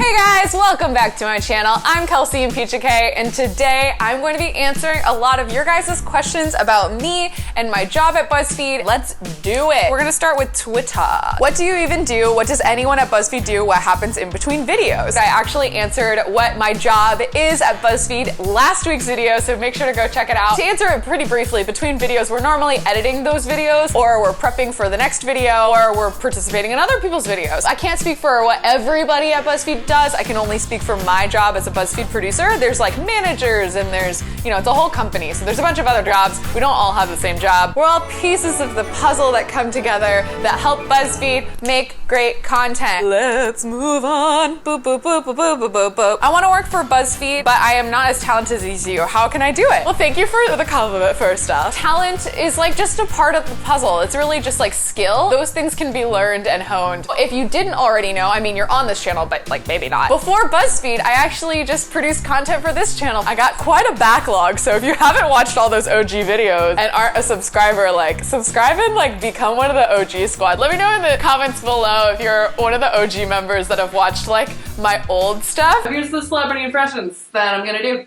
Hey guys, welcome back to my channel. I'm Kelsey Impicciche, and today I'm going to be answering a lot of your guys' questions about me and my job at BuzzFeed. Let's do it. We're gonna start with Twitter. What do you even do? What does anyone at BuzzFeed do? What happens in between videos? I actually answered what my job is at BuzzFeed last week's video, so make sure to go check it out. To answer it pretty briefly, between videos, we're normally editing those videos, or we're prepping for the next video, or we're participating in other people's videos. I can't speak for what everybody at BuzzFeed does. I can only speak for my job as a BuzzFeed producer. There's like managers and there's, it's a whole company. So there's a bunch of other jobs. We don't all have the same job. We're all pieces of the puzzle that come together that help BuzzFeed make great content. Let's move on. Boop, boop, boop, boop, boop, boop, boop, boop. I want to work for BuzzFeed, but I am not as talented as you. How can I do it? Well, thank you for the compliment first off. Talent is like just a part of the puzzle. It's really just like skill. Those things can be learned and honed. If you didn't already know, I mean, you're on this channel, but like maybe not. Before BuzzFeed, I actually just produced content for this channel. I got quite a backlog, so if you haven't watched all those OG videos and aren't a subscriber, like subscribe and like become one of the OG squad. Let me know in the comments below if you're one of the OG members that have watched like my old stuff. Here's the celebrity impressions that I'm gonna do.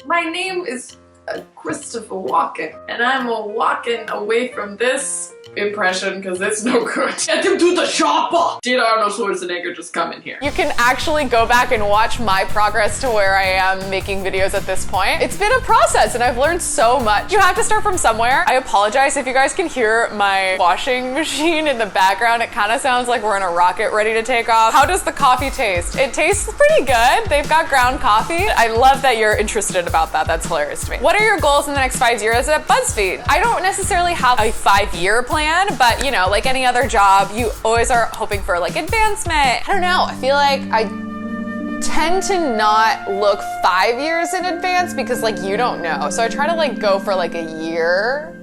My name is Christopher Walken, and I'm walking away from this impression because it's no good. Get him to the chopper! Did Arnold Schwarzenegger just come in here? You can actually go back and watch my progress to where I am making videos at this point. It's been a process and I've learned so much. You have to start from somewhere. I apologize if you guys can hear my washing machine in the background. It kind of sounds like we're in a rocket ready to take off. How does the coffee taste? It tastes pretty good. They've got ground coffee. I love that you're interested about that. That's hilarious to me. What are your goals in the next 5 years at BuzzFeed? I don't necessarily have a 5-year plan, but like any other job, you always are hoping for like advancement. I don't know, I feel like I tend to not look 5 years in advance because like you don't know. So I try to like go for like a year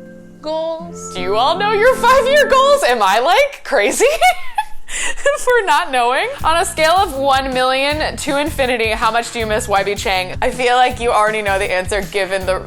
goals. Do you all know your 5-year goals? Am I like crazy? For not knowing? On a scale of 1 million to infinity, how much do you miss YB Chang? I feel like you already know the answer given the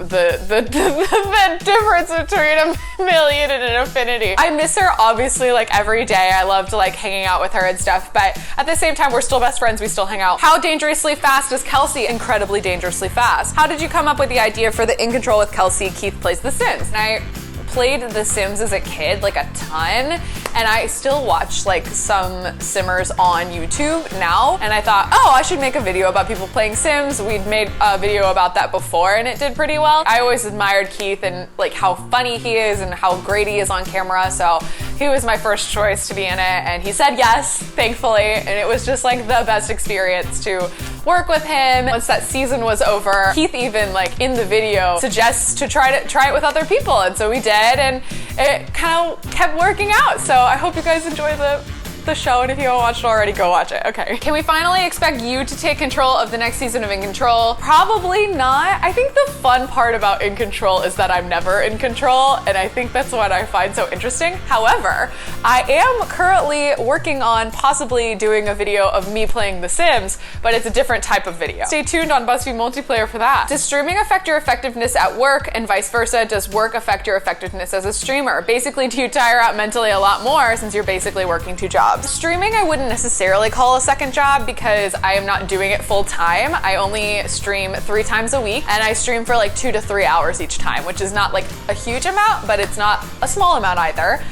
difference between a million and an infinity. I miss her obviously like every day. I loved like hanging out with her and stuff, but at the same time, we're still best friends. We still hang out. How dangerously fast is Kelsey? Incredibly dangerously fast. How did you come up with the idea for the In Control with Kelsey, Keith Plays The Sims? And I played The Sims as a kid, like a ton, and I still watch like some Simmers on YouTube now, and I thought, oh, I should make a video about people playing Sims. We'd made a video about that before and it did pretty well. I always admired Keith and like how funny he is and how great he is on camera, so he was my first choice to be in it, and he said yes, thankfully, and it was just like the best experience to work with him. Once that season was over, Keith even like in the video suggests to try it with other people, and so we did, and it kind of kept working out. So I hope you guys enjoy the show, and if you haven't watched it already, go watch it. Okay. Can we finally expect you to take control of the next season of In Control? Probably not. I think the fun part about In Control is that I'm never in control, and I think that's what I find so interesting. However, I am currently working on possibly doing a video of me playing The Sims, but it's a different type of video. Stay tuned on BuzzFeed Multiplayer for that. Does streaming affect your effectiveness at work, and vice versa? Does work affect your effectiveness as a streamer? Basically, do you tire out mentally a lot more since you're basically working 2 jobs? Streaming, I wouldn't necessarily call a second job because I am not doing it full time. I only stream 3 times a week, and I stream for like 2 to 3 hours each time, which is not like a huge amount, but it's not a small amount either.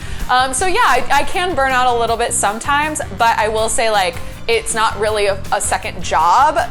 So yeah, I can burn out a little bit sometimes, but I will say like it's not really a second job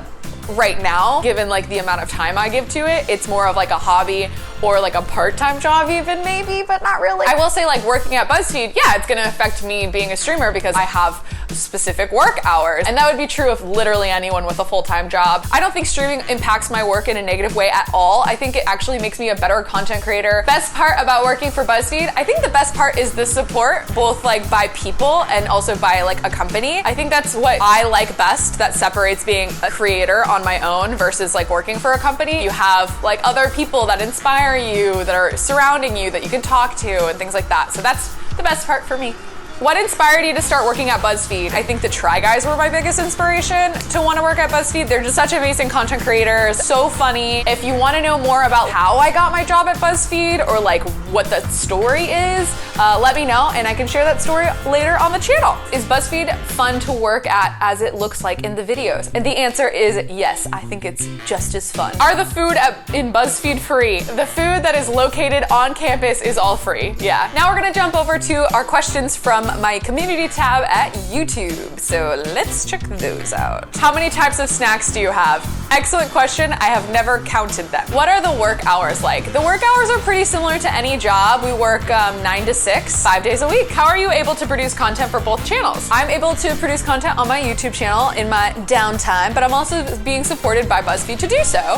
right now, given like the amount of time I give to it. It's more of like a hobby or like a part-time job even maybe, but not really. I will say like working at BuzzFeed, yeah, it's gonna affect me being a streamer because I have specific work hours, and that would be true of literally anyone with a full-time job. I don't think streaming impacts my work in a negative way at all. I think it actually makes me a better content creator. Best part about working for BuzzFeed, I think the best part is the support, both like by people and also by like a company. I think that's what I like best, that separates being a creator on my own versus like working for a company. You have like other people that inspire you, that are surrounding you, that you can talk to and things like that. So that's the best part for me. What inspired you to start working at BuzzFeed? I think the Try Guys were my biggest inspiration to want to work at BuzzFeed. They're just such amazing content creators, so funny. If you want to know more about how I got my job at BuzzFeed or like what the story is, let me know and I can share that story later on the channel. Is BuzzFeed fun to work at as it looks like in the videos? And the answer is yes, I think it's just as fun. Are the food in BuzzFeed free? The food that is located on campus is all free, yeah. Now we're gonna jump over to our questions from my community tab at YouTube. So let's check those out. How many types of snacks do you have? Excellent question. I have never counted them. What are the work hours like? The work hours are pretty similar to any job. We work 9 to 6, 5 days a week. How are you able to produce content for both channels? I'm able to produce content on my YouTube channel in my downtime, but I'm also being supported by BuzzFeed to do so.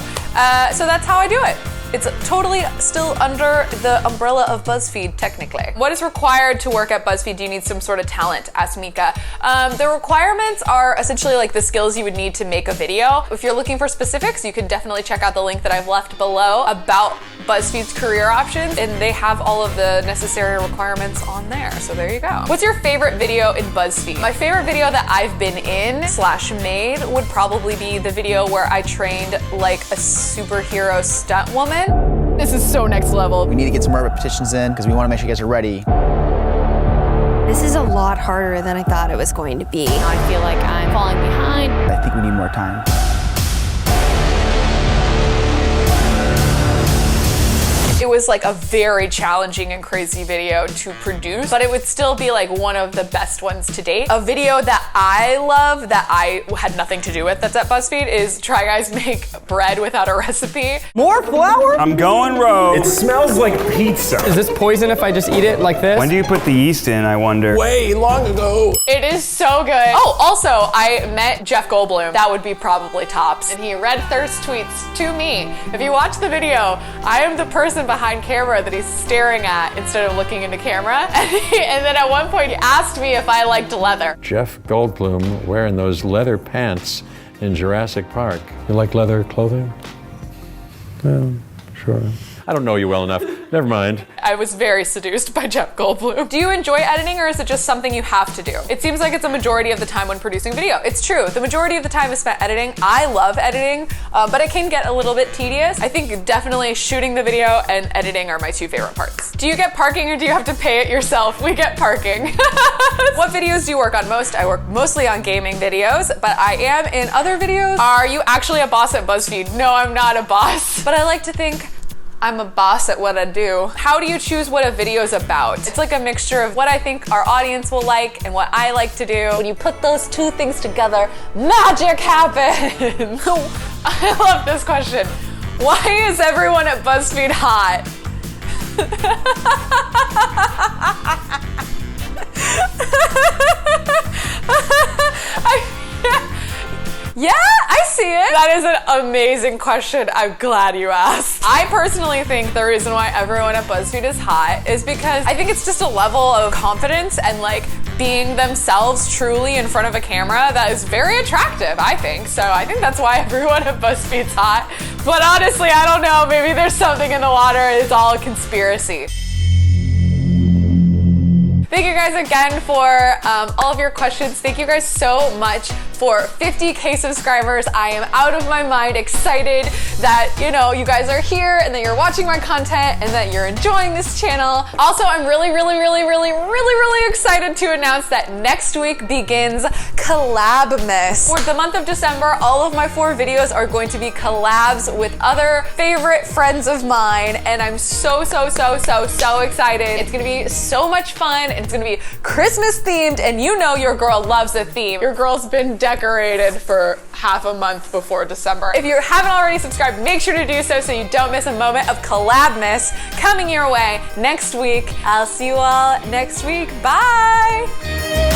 So that's how I do it. It's totally still under the umbrella of BuzzFeed, technically. What is required to work at BuzzFeed? Do you need some sort of talent? Asked Mika. The requirements are essentially like the skills you would need to make a video. If you're looking for specifics, you can definitely check out the link that I've left below about BuzzFeed's career options, and they have all of the necessary requirements on there. So there you go. What's your favorite video in BuzzFeed? My favorite video that I've been in / made would probably be the video where I trained like a superhero stunt woman. This is so next level. We need to get some more repetitions in because we want to make sure you guys are ready. This is a lot harder than I thought it was going to be. I feel like I'm falling behind. I think we need more time. It was like a very challenging and crazy video to produce, but it would still be like one of the best ones to date. A video that I love that I had nothing to do with that's at BuzzFeed is Try Guys Make Bread Without a Recipe. More flour? I'm going rogue. It smells like pizza. Is this poison if I just eat it like this? When do you put the yeast in, I wonder? Way long ago. It is so good. Oh, also, I met Jeff Goldblum. That would be probably tops. And he read thirst tweets to me. If you watch the video, I am the person behind camera that he's staring at instead of looking into camera. And then at one point he asked me if I liked leather. Jeff Goldblum wearing those leather pants in Jurassic Park. You like leather clothing? Sure. I don't know you well enough. Never mind. I was very seduced by Jeff Goldblum. Do you enjoy editing or is it just something you have to do? It seems like it's a majority of the time when producing video. It's true. The majority of the time is spent editing. I love editing, but it can get a little bit tedious. I think definitely shooting the video and editing are my two favorite parts. Do you get parking or do you have to pay it yourself? We get parking. What videos do you work on most? I work mostly on gaming videos, but I am in other videos. Are you actually a boss at BuzzFeed? No, I'm not a boss, but I like to think I'm a boss at what I do. How do you choose what a video's about? It's like a mixture of what I think our audience will like and what I like to do. When you put those two things together, magic happens. I love this question. Why is everyone at BuzzFeed hot? Yeah, I see it. That is an amazing question. I'm glad you asked. I personally think the reason why everyone at BuzzFeed is hot is because I think it's just a level of confidence and like being themselves truly in front of a camera that is very attractive, I think. So I think that's why everyone at BuzzFeed's hot. But honestly, I don't know. Maybe there's something in the water. It's all a conspiracy. Thank you guys again for all of your questions. Thank you guys so much for 50K subscribers. I am out of my mind excited that, you know, you guys are here and that you're watching my content and that you're enjoying this channel. Also, I'm really excited to announce that next week begins Collabmas. For the month of December, all of my 4 videos are going to be collabs with other favorite friends of mine, and I'm so excited. It's gonna be so much fun, and it's gonna be Christmas themed, and you know your girl loves a theme. Your girl's been decorated for half a month before December. If you haven't already subscribed, make sure to do so you don't miss a moment of Collabmas coming your way next week. I'll see you all next week. Bye!